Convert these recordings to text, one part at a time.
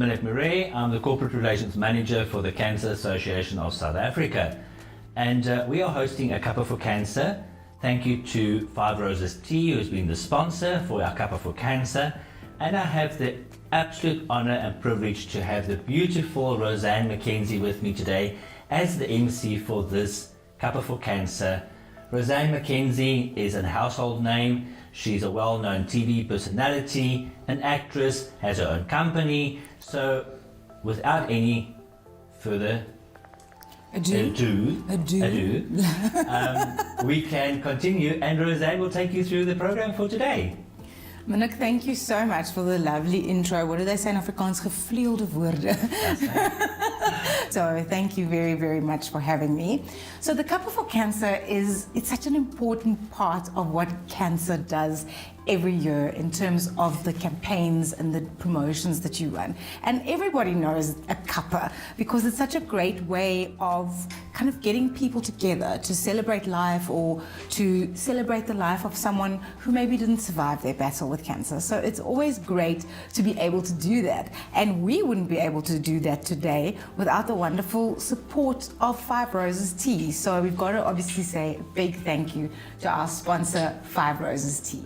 Meneer Murray. I'm the Corporate Relations Manager for the Cancer Association of South Africa. And we are hosting a Cuppa for Cancer. Thank you to Five Roses Tea, who's been the sponsor for our Cuppa for Cancer. And I have the absolute honor and privilege to have the beautiful Roseanne McKenzie with me today as the MC for this Cuppa for Cancer. Roseanne McKenzie is a household name. She's a well-known TV personality, an actress, has her own company. So without any further ado, we can continue, and Roseanne will take you through the program for today. Minik, thank you so much for the lovely intro. What do they say in Afrikaans? Gevleelde woorde. So thank you very, very much for having me. So the Cuppa for Cancer it's such an important part of what cancer does every year in terms of the campaigns and the promotions that you run. And everybody knows a Cuppa because it's such a great way of kind of getting people together to celebrate life or to celebrate the life of someone who maybe didn't survive their battle with cancer. So it's always great to be able to do that. And we wouldn't be able to do that today without the wonderful support of Five Roses Tea. So we've got to obviously say a big thank you to our sponsor, Five Roses Tea.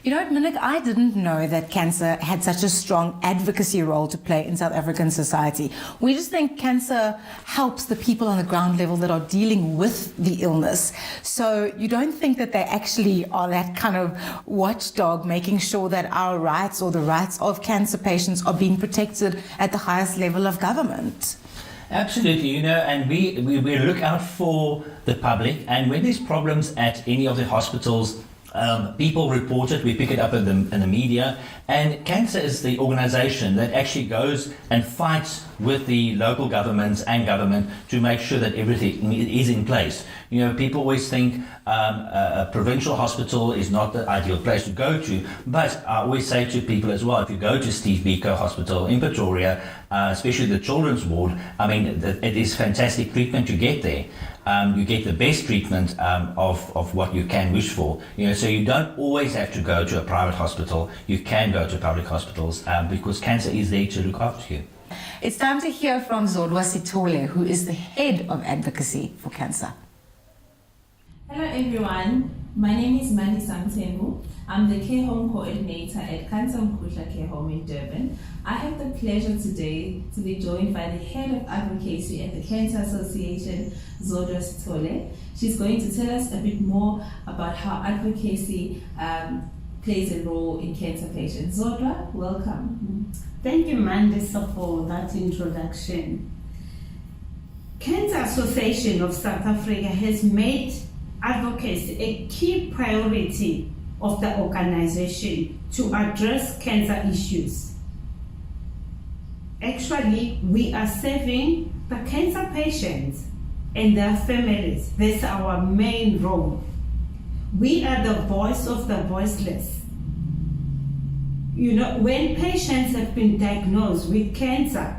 You know what, Minik, I didn't know that cancer had such a strong advocacy role to play in South African society. We just think cancer helps the people on the ground level that are dealing with the illness. So you don't think that they actually are that kind of watchdog making sure that our rights or the rights of cancer patients are being protected at the highest level of government. Absolutely, you know, and we look out for the public, and when there's problems at any of the hospitals, people report it, we pick it up in the media, and CANSA is the organization that actually goes and fights with the local governments and government to make sure that everything is in place. You know, people always think a provincial hospital is not the ideal place to go to, but I always say to people as well, if you go to Steve Biko Hospital in Pretoria, especially the children's ward, I mean, it is fantastic treatment you get there. You get the best treatment of what you can wish for. You know, so you don't always have to go to a private hospital. You can go to public hospitals because cancer is there to look after you. It's time to hear from Zodwa Sithole, who is the head of advocacy for cancer. Hello everyone, my name is Mani Samtemu. I'm the Care Home Coordinator at CANSA Care Home in Durban. I have the pleasure today to be joined by the Head of Advocacy at the Cancer Association, Zodwa Sithole. She's going to tell us a bit more about how advocacy plays a role in cancer patients. Zodwa, welcome. Thank you, Mandisa, for that introduction. Cancer Association of South Africa has made advocacy a key priority of the organization to address cancer issues. Actually, we are serving the cancer patients and their families. That's our main role. We are the voice of the voiceless. You know, when patients have been diagnosed with cancer,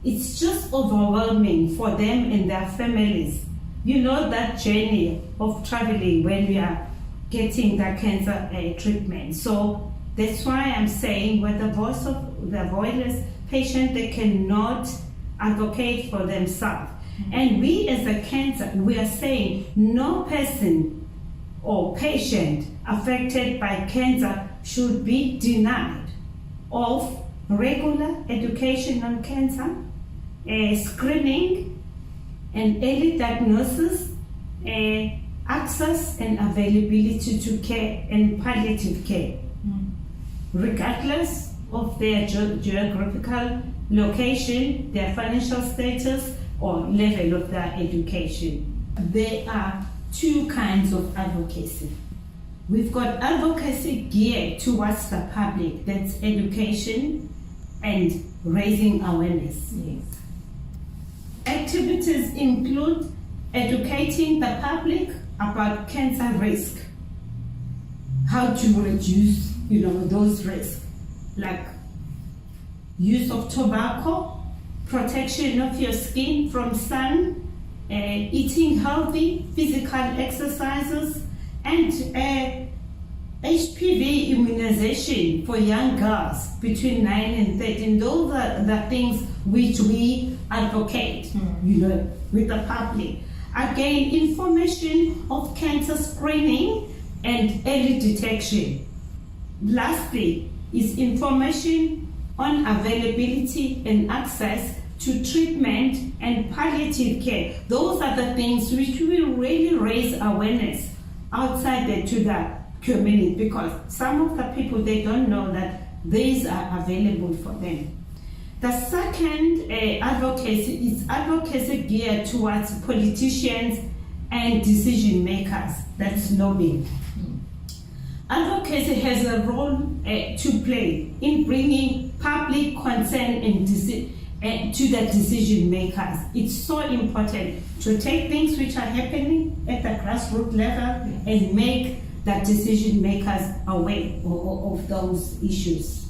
it's just overwhelming for them and their families. You know that journey of traveling when we are getting the cancer treatment. So that's why I'm saying with the voice of the voiceless patient, they cannot advocate for themselves. And we as a cancer, we are saying no person or patient affected by cancer should be denied of regular education on cancer, screening, and early diagnosis, access and availability to care and palliative care, regardless of their geographical location, their financial status, or level of their education. There are two kinds of advocacy. We've got advocacy geared towards the public, that's education and raising awareness. Yes. Activities include educating the public about cancer risk, how to reduce, those risks, like use of tobacco, protection of your skin from sun, eating healthy, physical exercises, and HPV immunization for young girls between 9 and 13. Those are the things which we advocate, with the public. Again, information of cancer screening and early detection. Lastly, is information on availability and access to treatment and palliative care. Those are the things which will really raise awareness outside to the community, because some of the people, they don't know that these are available for them. The second advocacy is advocacy geared towards politicians and decision makers. That's lobbying. Advocacy has a role to play in bringing public concern and to the decision makers. It's so important to take things which are happening at the grassroots level and make the decision makers aware of those issues.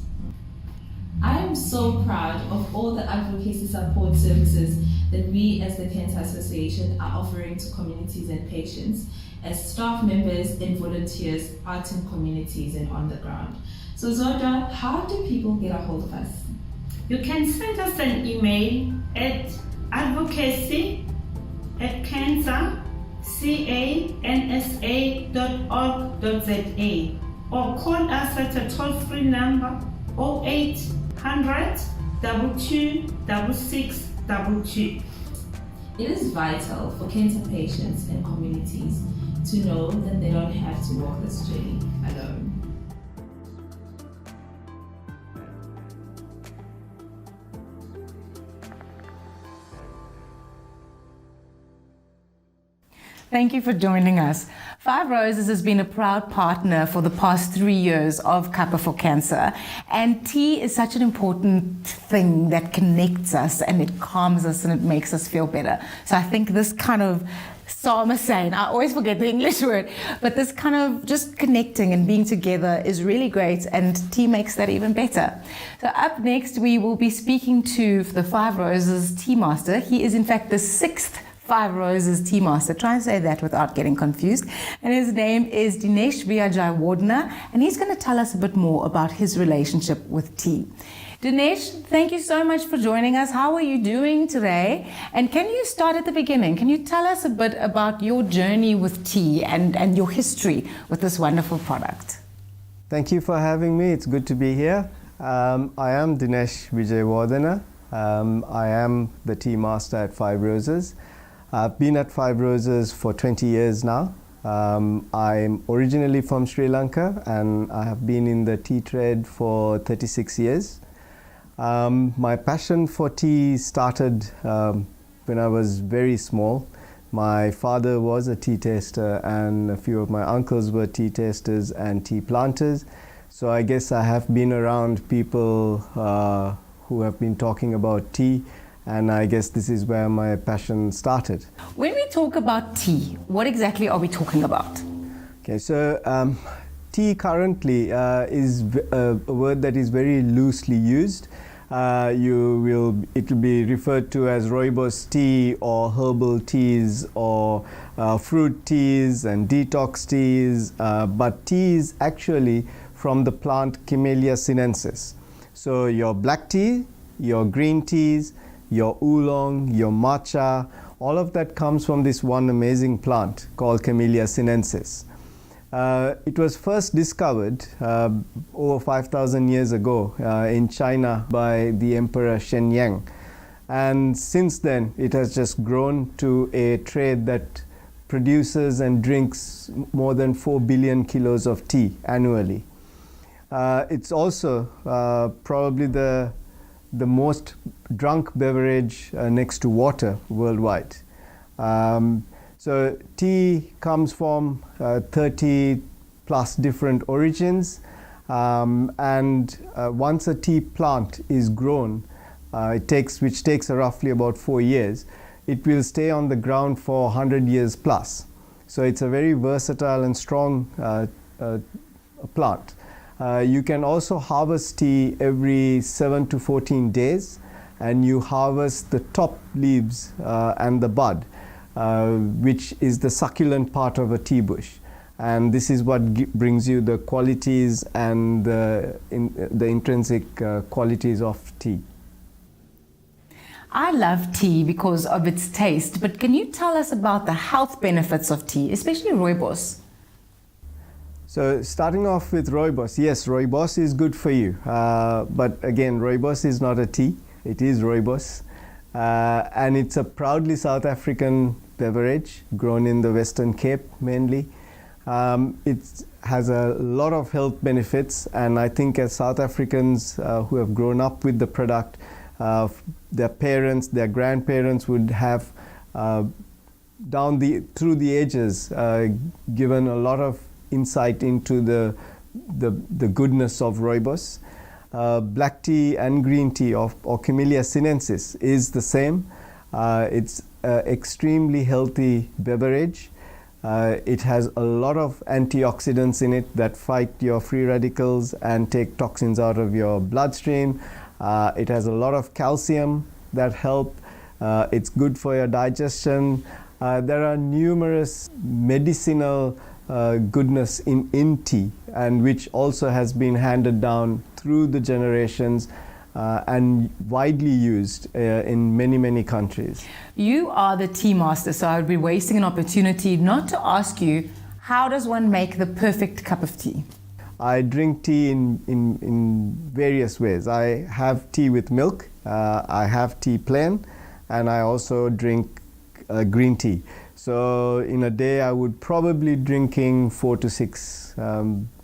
I am so proud of all the advocacy support services that we as the CANSA Association are offering to communities and patients as staff members and volunteers out in communities and on the ground. So Zodwa, how do people get a hold of us? You can send us an email at advocacy@cansa.org.za or call us at a toll-free number 0800 22 6622. It is vital for cancer patients and communities to know that they don't have to walk this journey alone. Thank you for joining us. Five Roses has been a proud partner for the past 3 years of Cuppa for Cancer, and tea is such an important thing that connects us and it calms us and it makes us feel better. So I think this kind of saying, I always forget the English word, but this kind of just connecting and being together is really great, and tea makes that even better. So up next, we will be speaking to the Five Roses Tea Master. He is in fact the 6th Five Roses Tea Master. Try and say that without getting confused. And his name is Dinesh Wijeyawardana, and he's going to tell us a bit more about his relationship with tea. Dinesh, thank you so much for joining us. How are you doing today? And can you start at the beginning? Can you tell us a bit about your journey with tea and your history with this wonderful product? Thank you for having me. It's good to be here. I am Dinesh Wijeyawardana. I am the tea master at Five Roses. I've been at Five Roses for 20 years now. I'm originally from Sri Lanka, and I have been in the tea trade for 36 years. My passion for tea started when I was very small. My father was a tea taster, and a few of my uncles were tea tasters and tea planters. So I guess I have been around people who have been talking about tea, and I guess this is where my passion started. When we talk about tea, what exactly are we talking about? Okay, so tea currently is a word that is very loosely used. It will be referred to as rooibos tea or herbal teas or fruit teas and detox teas, but tea is actually from the plant Camellia sinensis. So your black tea, your green teas, your oolong, your matcha, all of that comes from this one amazing plant called Camellia sinensis. It was first discovered over 5,000 years ago in China by the Emperor Shenyang. And since then, it has just grown to a trade that produces and drinks more than 4 billion kilos of tea annually. It's also probably the most drunk beverage next to water worldwide. So tea comes from 30 plus different origins, and once a tea plant is grown, which takes roughly about 4 years, it will stay on the ground for 100 years plus. So it's a very versatile and strong plant. You can also harvest tea every 7 to 14 days, and you harvest the top leaves and the bud, which is the succulent part of a tea bush. And this is what brings you the qualities and the intrinsic qualities of tea. I love tea because of its taste, but can you tell us about the health benefits of tea, especially rooibos? So starting off with rooibos, yes, rooibos is good for you, but again, rooibos is not a tea, it is rooibos, and it's a proudly South African beverage grown in the Western Cape mainly. It has a lot of health benefits, and I think as South Africans who have grown up with the product, their parents, their grandparents would have through the ages given a lot of insight into the goodness of rooibos. Black tea and green tea or Camellia sinensis is the same. It's an extremely healthy beverage. It has a lot of antioxidants in it that fight your free radicals and take toxins out of your bloodstream. It has a lot of calcium that help. It's good for your digestion. There are numerous medicinal goodness in tea, and which also has been handed down through the generations and widely used in many countries. You are the tea master, so I would be wasting an opportunity not to ask you, how does one make the perfect cup of tea? I drink tea in various ways. I have tea with milk, I have tea plain, and I also drink green tea. So in a day I would probably drinking 4 to 6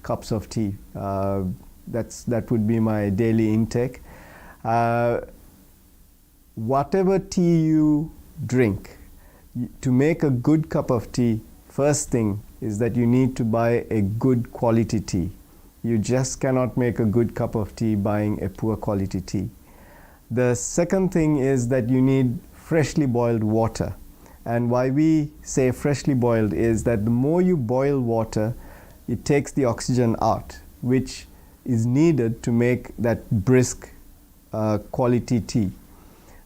cups of tea. That would be my daily intake. Whatever tea you drink, to make a good cup of tea, first thing is that you need to buy a good quality tea. You just cannot make a good cup of tea buying a poor quality tea. The second thing is that you need freshly boiled water. And why we say freshly boiled is that the more you boil water, it takes the oxygen out, which is needed to make that brisk quality tea.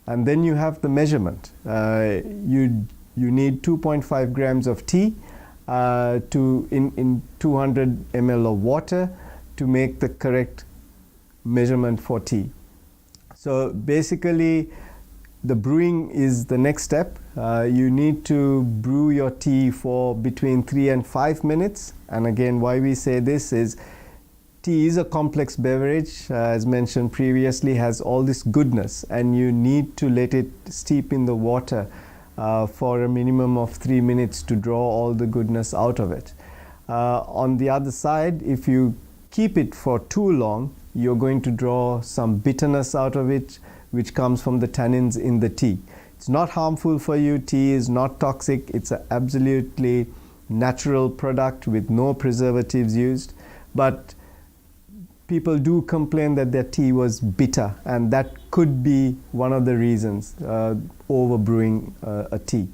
And then you have the measurement. You need 2.5 grams of tea in 200 ml of water to make the correct measurement for tea. So basically, the brewing is the next step. You need to brew your tea for between 3 and 5 minutes. And again, why we say this is tea is a complex beverage, as mentioned previously, has all this goodness, and you need to let it steep in the water for a minimum of 3 minutes to draw all the goodness out of it. On the other side, if you keep it for too long, you're going to draw some bitterness out of it, which comes from the tannins in the tea. It's not harmful for you. Tea is not toxic. It's an absolutely natural product with no preservatives used. But people do complain that their tea was bitter, and that could be one of the reasons over brewing a tea.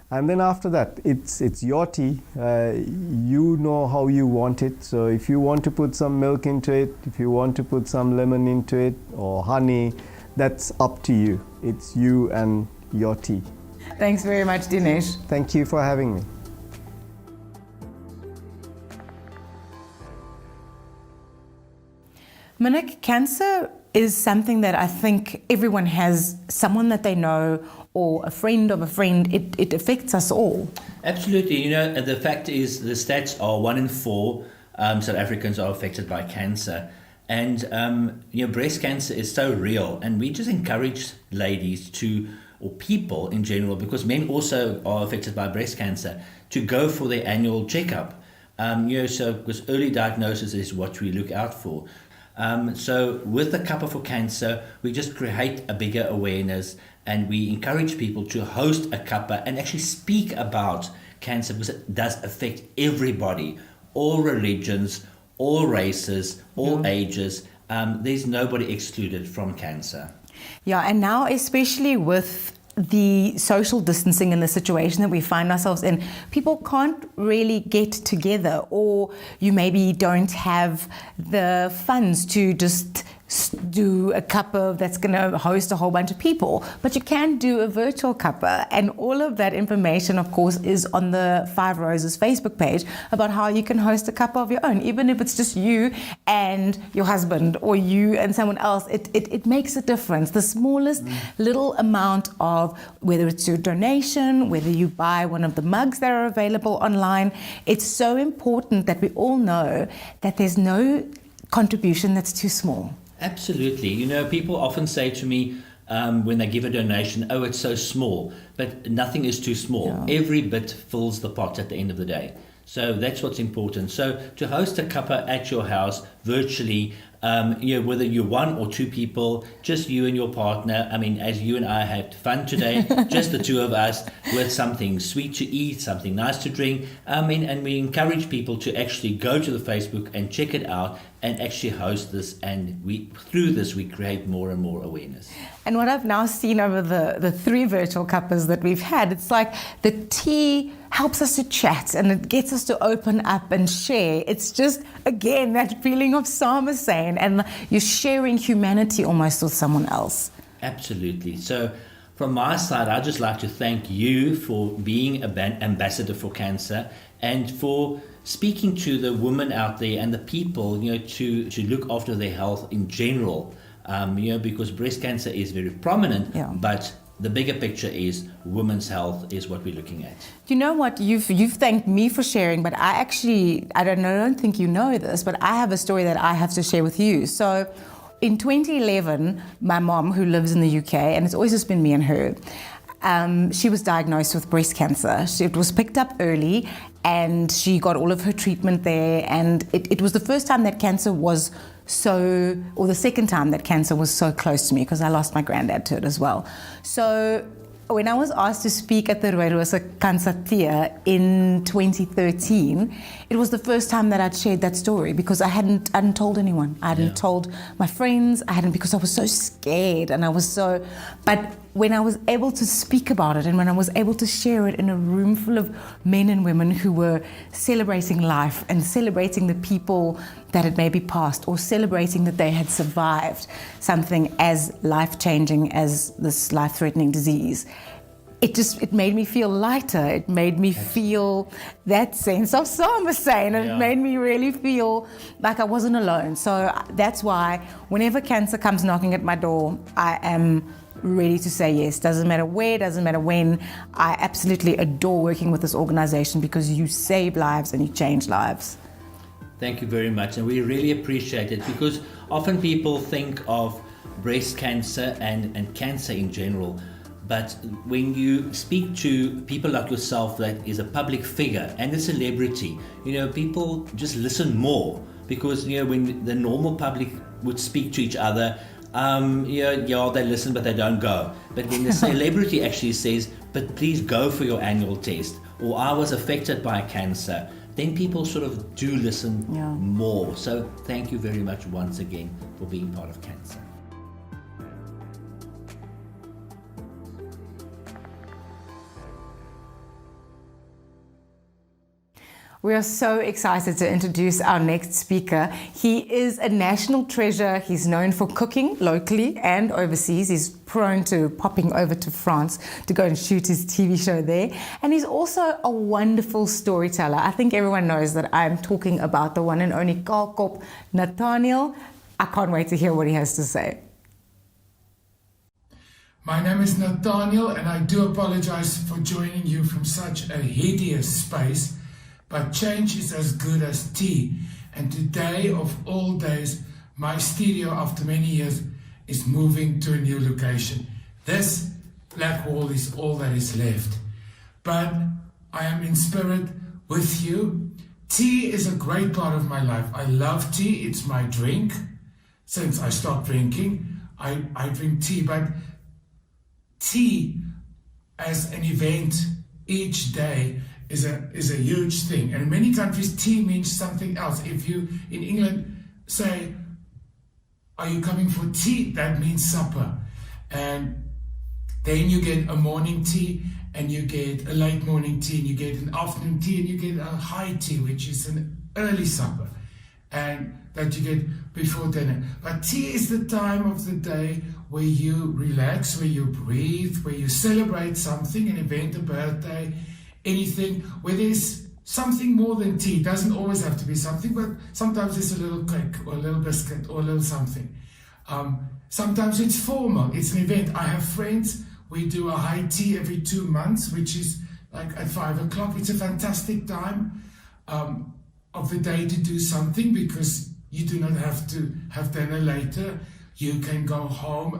And then after that, it's your tea. You know how you want it. So if you want to put some milk into it, if you want to put some lemon into it or honey, that's up to you. It's you and your tea. Thanks very much, Dinesh. Thank you for having me. Monique, cancer is something that I think everyone has, someone that they know or a friend of a friend. It affects us all. Absolutely. You know, the fact is the stats are 1 in 4 South Africans are affected by cancer. And, breast cancer is so real. And we just encourage ladies or people in general, because men also are affected by breast cancer, to go for their annual checkup. Because early diagnosis is what we look out for. So with the Cuppa for Cancer, we just create a bigger awareness, and we encourage people to host a Cuppa and actually speak about cancer, because it does affect everybody, all religions, all races, all ages. There's nobody excluded from cancer. Yeah, and now especially with the social distancing and the situation that we find ourselves in, people can't really get together, or you maybe don't have the funds to just do a cuppa that's going to host a whole bunch of people, but you can do a virtual cuppa. And all of that information, of course, is on the Five Roses Facebook page about how you can host a cuppa of your own, even if it's just you and your husband or you and someone else. It makes a difference. The smallest little amount of, whether it's your donation, whether you buy one of the mugs that are available online, it's so important that we all know that there's no contribution that's too small. Absolutely. You know, people often say to me when they give a donation, oh, it's so small, but nothing is too small. Yeah. Every bit fills the pot at the end of the day. So that's what's important. So to host a cuppa at your house virtually, whether you're one or two people, just you and your partner. I mean, as you and I had fun today, just the two of us, with something sweet to eat, something nice to drink. And we encourage people to actually go to the Facebook and check it out and actually host this. And through this, we create more and more awareness. And what I've now seen over the 3 virtual cuppas that we've had, it's like the tea helps us to chat and it gets us to open up and share. It's just, again, that feeling of samesyn, and you're sharing humanity almost with someone else. Absolutely. So from my side, I'd just like to thank you for being an ambassador for CANSA and for speaking to the women out there and the people, to look after their health in general, because breast cancer is very prominent, but the bigger picture is women's health is what we're looking at. You know what? You've thanked me for sharing, but I don't think you know this, but I have a story that I have to share with you. So in 2011, my mom, who lives in the UK, and it's always just been me and her, she was diagnosed with breast cancer. It was picked up early and she got all of her treatment there, and it was the first time that cancer was the second time that cancer was so close to me, because I lost my granddad to it as well. So when I was asked to speak at the Voiceless CANSA in 2013, it was the first time that I'd shared that story, because I hadn't told anyone. I hadn't told my friends. Because I was so scared, and but when I was able to speak about it, and when I was able to share it in a room full of men and women who were celebrating life and celebrating the people that had maybe passed, or celebrating that they had survived something as life-changing as this life-threatening disease, it made me feel lighter. It made me feel that sense of samesyn, and it made me really feel like I wasn't alone. So that's why whenever cancer comes knocking at my door, I am ready to say yes. Doesn't matter where, doesn't matter when. I absolutely adore working with this organization, because you save lives and you change lives. Thank you very much, and we really appreciate it, because often people think of breast cancer and cancer in general, but when you speak to people like yourself that is a public figure and a celebrity, people just listen more, because when the normal public would speak to each other, they listen but they don't go. But when the celebrity actually says, but please go for your annual test, or I was affected by cancer, then people sort of do listen more. So thank you very much once again for being part of CANSA. We are so excited to introduce our next speaker. He is a national treasure. He's known for cooking locally and overseas. He's prone to popping over to France to go and shoot his TV show there. And he's also a wonderful storyteller. I think everyone knows that I'm talking about the one and only Kaalkop Nataniël. I can't wait to hear what he has to say. My name is Nataniël, and I do apologize for joining you from such a hideous space. But change is as good as tea, and today of all days, my studio after many years is moving to a new location. This black wall is all that is left. But I am in spirit with you. Tea is a great part of my life. I love tea, it's my drink. Since I stopped drinking, I drink tea, but tea as an event each day is a huge thing. And in many countries, tea means something else. If you, in England, say, are you coming for tea? That means supper. And then you get a morning tea, and you get a late morning tea, and you get an afternoon tea, and you get a high tea, which is an early supper. And that you get before dinner. But tea is the time of the day where you relax, where you breathe, where you celebrate something, an event, a birthday, anything, where there's something more than tea. It doesn't always have to be something, but sometimes it's a little cake or a little biscuit or a little something. Sometimes it's formal, it's an event. I have friends, we do a high tea every 2 months, which is like at 5 o'clock. It's a fantastic time of the day to do something, because you do not have to have dinner later. You can go home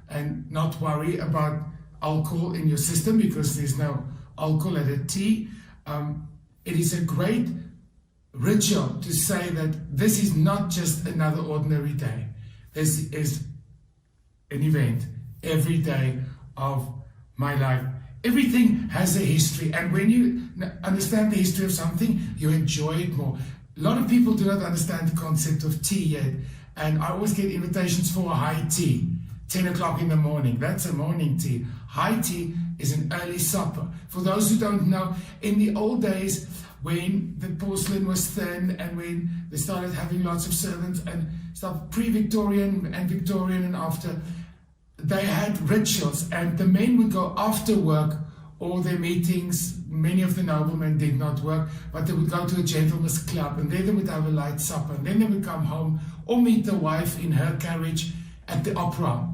and not worry about alcohol in your system, because there's no alcohol at a tea. It is a great ritual to say that this is not just another ordinary day. This is an event every day of my life. Everything has a history, and when you understand the history of something, you enjoy it more. A lot of people do not understand the concept of tea yet, and I always get invitations for a high tea, 10 o'clock in the morning. That's a morning tea. High tea is an early supper. For those who don't know, in the old days, when the porcelain was thin and when they started having lots of servants and stuff, pre-Victorian and Victorian and after, they had rituals, and the men would go after work or their meetings. Many of the noblemen did not work, but they would go to a gentleman's club, and then they would have a light supper, and then they would come home or meet the wife in her carriage at the opera.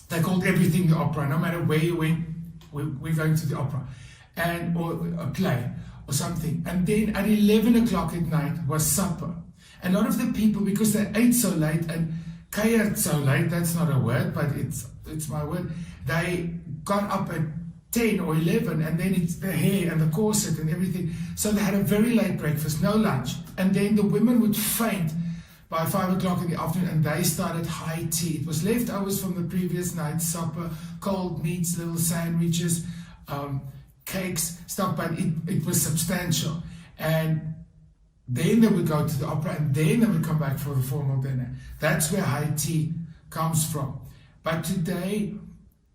They called everything the opera. No matter where you went, we're going to the opera, or a play or something. And then at 11 o'clock at night was supper. A lot of the people, because they ate so late and kuiered so late, that's not a word, but it's my word, they got up at 10 or 11, and then it's the hair and the corset and everything. So they had a very late breakfast, no lunch. And then the women would faint by 5 o'clock in the afternoon, and they started high tea. It was leftovers from the previous night's supper, cold meats, little sandwiches, cakes, stuff, but it was substantial. And then they would go to the opera, and then they would come back for the formal dinner. That's where high tea comes from. But today,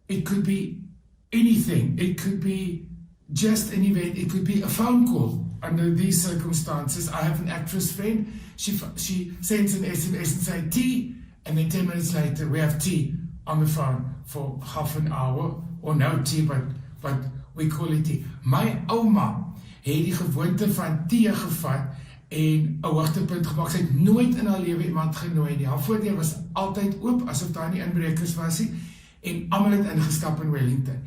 it could be anything. It could be just an event. It could be a phone call under these circumstances. I have an actress friend. She sends an SMS and says tea, and then 10 minutes later we have tea on the phone for half an hour, or no tea, but we call it tea. My oma het die gewoonte van tea gevat en 'n hoogtepunt gemaak. Sy het nooit in haar lewe iemand genooi nie. Haar voordeur was altyd oop, asof daar nie inbrekers was nie, en almal het ingestap in Wellington.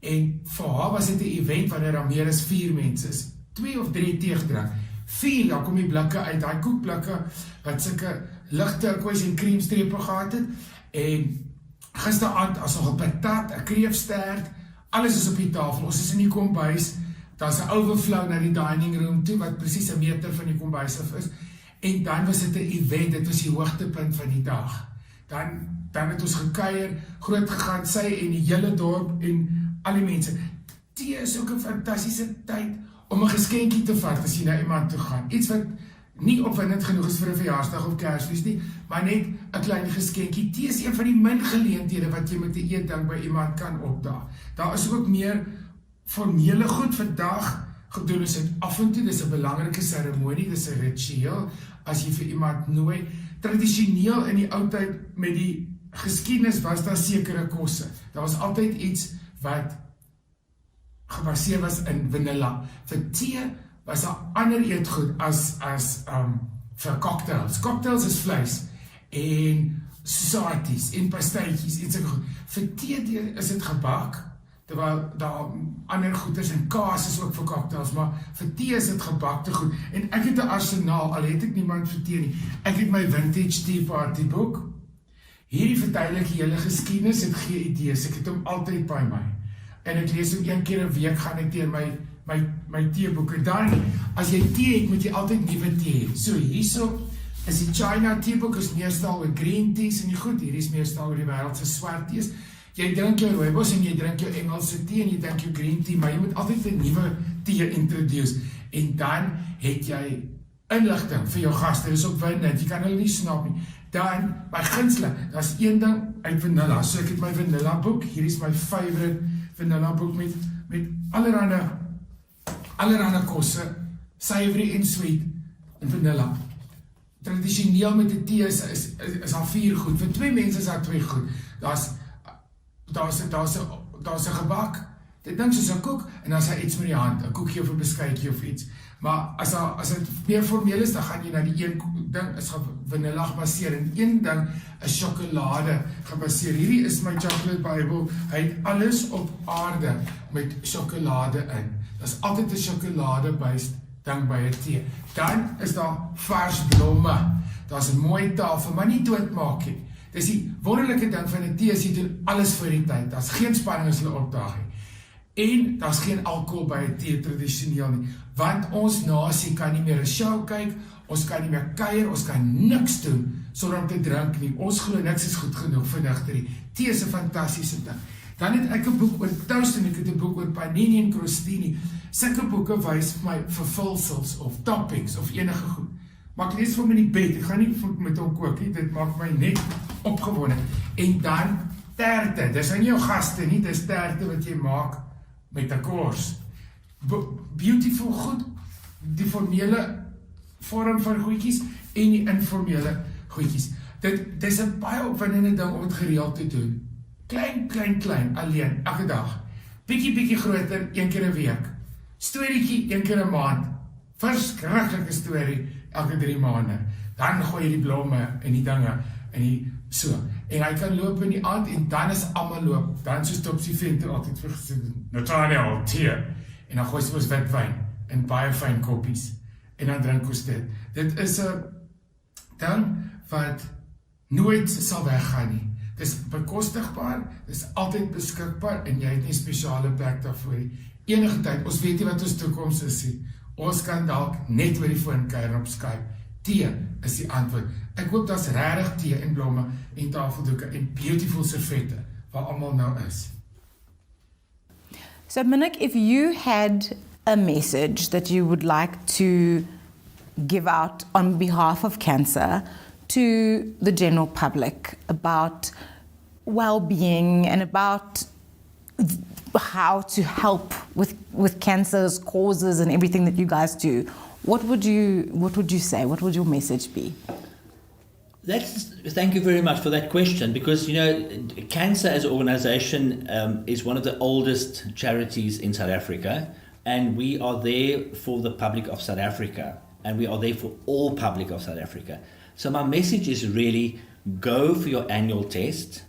En vir haar was dit 'n event wanneer daar meer as 4 mense is. 2 of 3 tee gedrink. 4, daar kom die blikke uit, daai koekblikke wat sulke ligte turquoise en creamstrepe gehad het. En gisteraand as nog 'n patat, 'n kreefstert, alles is op die tafel. Ons is in die kombuis. Daar's 'n overflow na die dining room toe wat presies 'n meter van die kombuis af is. En dan was dit 'n event, dit was die hoogtepunt van die dag. Dan het ons gekuier, groot gegaan, sy en die hele dorp en al die mense. Tee is ook 'n fantastiese tyd om 'n geskenkie te vat as jy na iemand toe gaan. Iets wat nie opwindend genoeg is vir 'n verjaarsdag of Kersfees nie, maar net 'n klein geskenkie. Tee is een van die min geleenthede wat jy met 'n eetdrank by iemand kan opdaag. Daar is ook meer formele goed vandag gedoen, is dit af en toe, dis 'n belangrike seremonie, dis 'n ritueel as jy vir iemand nooi. Tradisioneel in die ou tyd met die geskiedenis was daar sekere kosse. Daar was altyd iets wat gebaseer was in vanilla. Vir tee was daar ander eetgoed as vir cocktails. Cocktails is vleis en sausages en pastytjies en sulke goed. Vir tee is dit gebak, terwyl daar ander goeders en kaas is ook vir cocktails, maar vir tee is dit gebakte goed. En ek het 'n arsenaal, al het ek niemand vir tee nie. Ek het my vintage tea party boek. Hierdie verduidelik die hele geskiedenis en gee idees. Ek het hom altyd by my. En ek lees hom 1 keer 'n week, gaan ek deur my teeboeke. Dan, as jy tee het, moet jy altyd nuwe tee hê. So hierso is die China teeboek, is meestal oor green teas en die goed. Hier is meestal oor die wêreld se swart tees. Jy drink jou rooibos en jy drink jou Engelse tee en jy drink jou green tea, maar jy moet altyd 'n nuwe tee introduce. En dan het jy inligting vir jou gaste. Dis ook wynend, jy kan hulle nie snap nie. Dan, my gunsteling, daar's een ding uit vanilla. So ek het my vanilla boek. Hier is my favorite vanilla boek met allerhande kosse, savory en sweet en vanilla. tradisioneel met 'n tee is daar 4 goed. Vir 2 mense is daar 2 goed. Daar's 'n gebak, dit ding soos 'n koek, en dan is daar iets met die hand, 'n koekie of 'n beskuitjie of iets. Maar as dit meer formeel is, dan gaan jy na die een ding is vanilla gebaseer en een ding is sjokolade gebaseer. Hierdie is my chocolate Bible. Hy het alles op aarde met sjokolade in. Daar's altyd 'n sjokolade-based ding by 'n tee. Dan is daar vars blomme. Daar's 'n mooi tafel, maar nie doodmaak nie. Dis die wonderlike ding van 'n tee, jy doen alles vir die tyd. Daar's geen spanning as hulle opdaag nie. En daar's geen alkohol by 'n tee tradisioneel nie, want ons nasie kan nie meer 'n show kyk, ons kan nie meer kuier, ons kan niks doen sonder om te drink nie. Ons glo niks is goed genoeg vir nigterie. Tee is 'n fantastiese ding. Dan het ek 'n boek oor toast en ek het 'n boek oor panini en crostini. Sulke boeke wys vir my vervulsels of toppings of enige goed. Maar ek lees vir my in die bed, ek gaan nie met hom kook nie, dit maak my net opgewonde. En dan terte, dis nie jou gaste nie, dis terte wat jy maak met 'n kors. Beautiful goed, die formele vorm van goedjies en die informele goedjies. Dit is 'n baie opwindende ding om dit gereeld te doen. Klein, alleen, elke dag. Bietjie groter, 1 keer 'n week. Storieetjie, 1 keer 'n maand. Verskriklike storie, elke 3 maande. Dan gooi jy die blomme en die dinge en die so. En hy kan loop in die aand en dan is almal loop. Dan so stop die venter altyd vir gesê, Nataniël, tee. En dan gooi sy ons witwyn in baie fyn koppies. En dan drink ons dit. Dit is 'n ding wat nooit sal weggaan nie. Dit is bekostigbaar, dit is altyd beskikbaar en jy het nie spesiale plek daarvoor nie. Enige tyd, ons weet nie wat ons toekoms is nie. Ons kan dalk net oor die foon kuier op Skype. Tee is die antwoord. Ek hoop daar's regtig tee en blomme en tafeldoeke en beautiful servette waar almal nou is. So Minik, if you had a message that you would like to give out on behalf of CANSA to the general public about well-being and about how to help with cancer's causes and everything that you guys do, what would you say? What would your message be? Thank you very much for that question, because CANSA as an organization is one of the oldest charities in South Africa, and we are there for the public of South Africa, and we are there for all public of South Africa. So my message is really go for your annual test,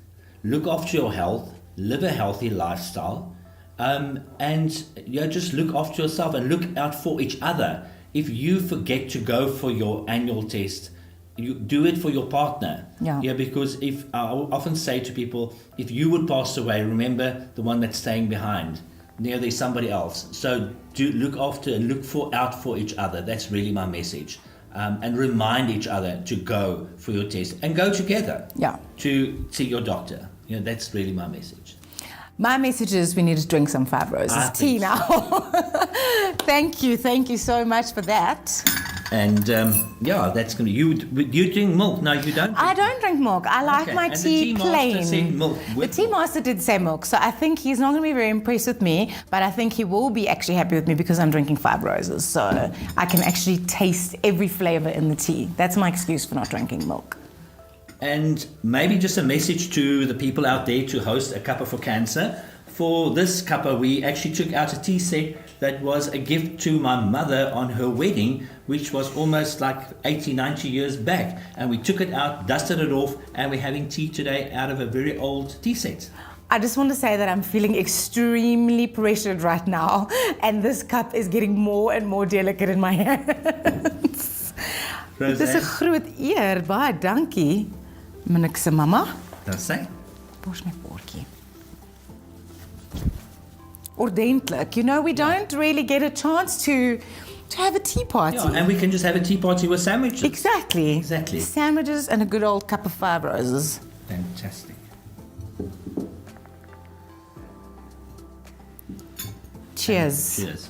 look after your health, live a healthy lifestyle, and just look after yourself and look out for each other. If you forget to go for your annual test, you do it for your partner. Yeah, because I often say to people, if you would pass away, remember the one that's staying behind. There's somebody else. So do look after and out for each other. That's really my message. And remind each other to go for your test and go together. Yeah. To see your doctor. That's really my message. My message is we need to drink some 5 Roses tea now. Thank you so much for that. And that's going to you drink milk. No, you don't. I don't drink milk. I like my tea plain. The tea master said milk. The tea master did say milk, so I think he's not going to be very impressed with me, but I think he will be actually happy with me because I'm drinking 5 Roses, so I can actually taste every flavor in the tea. That's my excuse for not drinking milk. And maybe just a message to the people out there to host a cuppa for cancer. For this cuppa, we actually took out a tea set that was a gift to my mother on her wedding, which was almost like 80, 90 years back. And we took it out, dusted it off, and we're having tea today out of a very old tea set. I just want to say that I'm feeling extremely pressured right now, and this cup is getting more and more delicate in my hands. Dit is 'n groot eer, baie dankie. Minik se mamma. Dis sy. Pos my bordjie. Ordentlik. We don't really get a chance to have a tea party. Yeah, and we can just have a tea party with sandwiches. Exactly. Sandwiches and a good old cup of 5 Roses. Fantastic. Cheers. Cheers.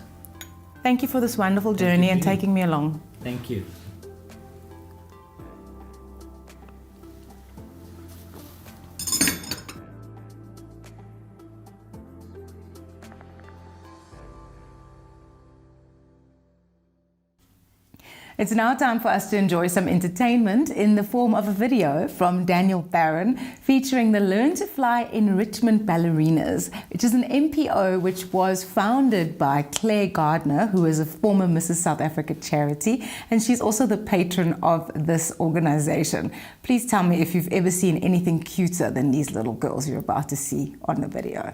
Thank you for this wonderful journey and taking me along. Thank you. It's now time for us to enjoy some entertainment in the form of a video from Daniel Barron featuring the Learn to Fly Enrichment Ballerinas, which is an NPO which was founded by Claire Gardner, who is a former Mrs. South Africa charity, and she's also the patron of this organization. Please tell me if you've ever seen anything cuter than these little girls you're about to see on the video.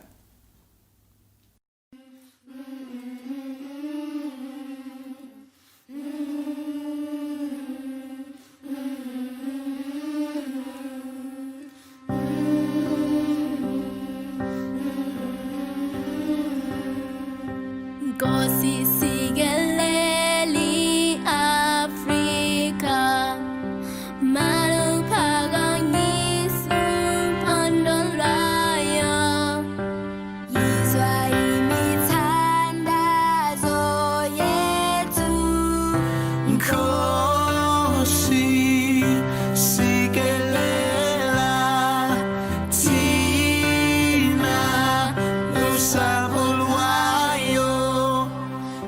Gosi sigeleli Afrika Malu pagangi supandolaya Yizwa imithandazo yethu Nkosi sikelela thina nosapho lwayo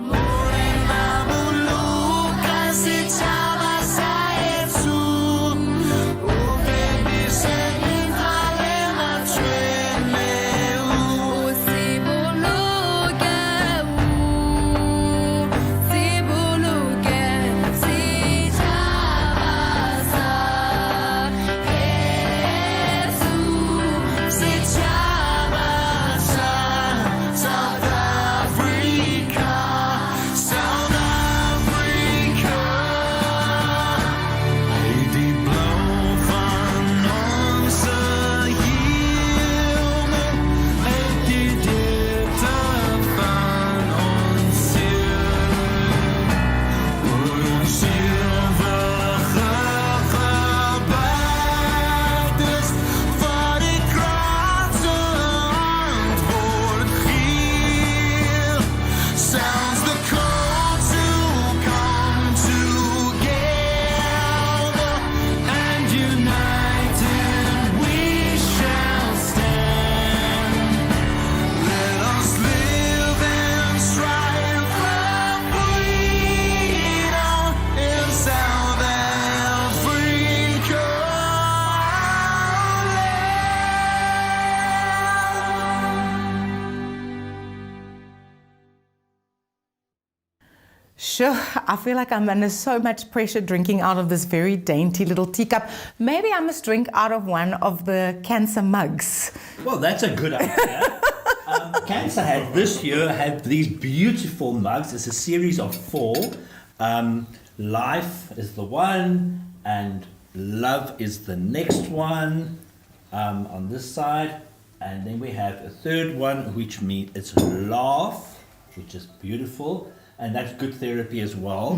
Morena buluka sithaba sethu Ubebise imvale matshwele Usibuluke sibuluke sithabasa Yesu sithabasa South Africa South Africa Lady blou van onze hemel uit die diepte van ons ziel ons zilverige gebed is wat ik graag antwoord geef sounds the call to come together and united we shall stand let us live and strive for freedom in South Africa. Sure, I feel like I'm under so much pressure drinking out of this very dainty little teacup. Maybe I must drink out of one of the CANSA mugs. Well, that's a good idea. CANSA had this year had these beautiful mugs. It's a series of 4. Life is the one, and love is the next one on this side. And then we have a third one, which means it's laugh, which is beautiful, and that's good therapy as well.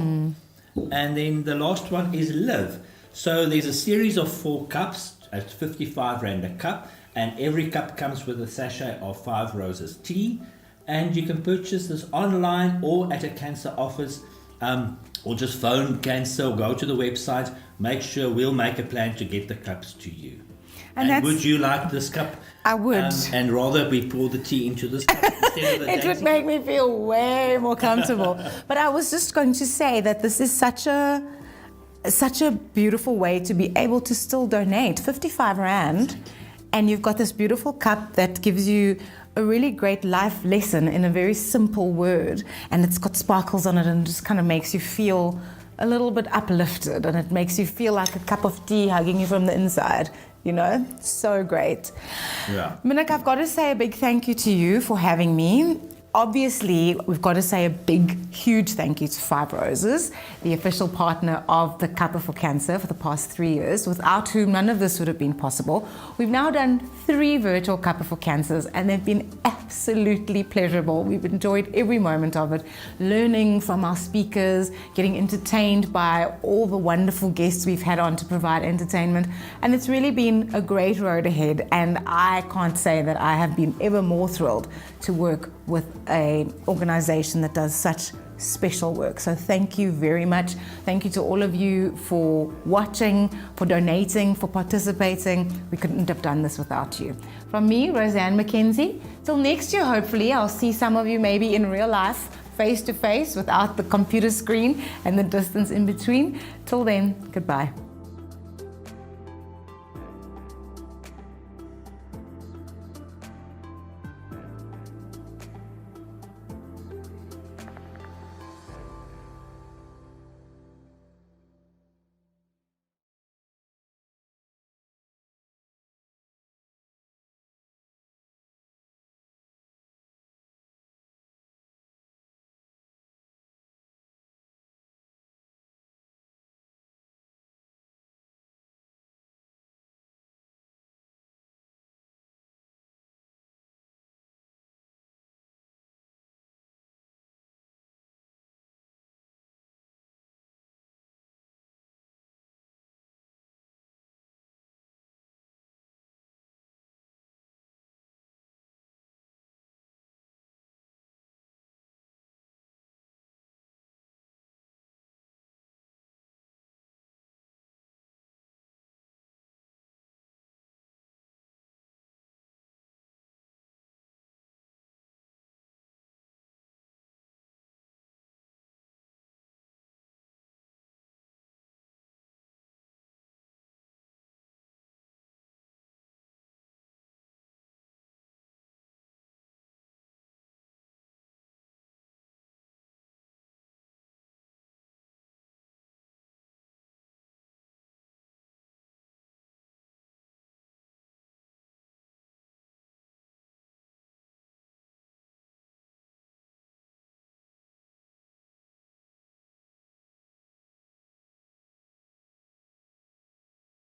And then the last one is live. So there's a series of 4 cups at 55 Rand a cup, and every cup comes with a sachet of 5 roses tea. And you can purchase this online or at a CANSA office, or just phone CANSA or go to the website. Make sure we'll make a plan to get the cups to you. And that's- would you like this cup? I would. And rather we pour the tea into this cup instead of the It would dainty make me feel way more comfortable. But I was just going to say that this is such a beautiful way to be able to still donate 55 Rand, and you've got this beautiful cup that gives you a really great life lesson in a very simple word, and it's got sparkles on it and just kind of makes you feel a little bit uplifted, and it makes you feel like a cup of tea hugging you from the inside. You know, so great. Yeah. Minik, I've got to say a big thank you to you for having me. Obviously, we've got to say a big, huge thank you to 5 Roses, the official partner of the Cuppa for Cancer for the past 3 years, without whom none of this would have been possible. We've now done 3 virtual Cuppa for Cancers, and they've been absolutely pleasurable. We've enjoyed every moment of it, learning from our speakers, getting entertained by all the wonderful guests we've had on to provide entertainment, and it's really been a great road ahead, and I can't say that I have been ever more thrilled to work with an organization that does such special work. So thank you very much. Thank you to all of you for watching, for donating, for participating. We couldn't have done this without you. From me, Roseanne McKenzie, till next year, hopefully, I'll see some of you maybe in real life face to face without the computer screen and the distance in between. Till then, goodbye.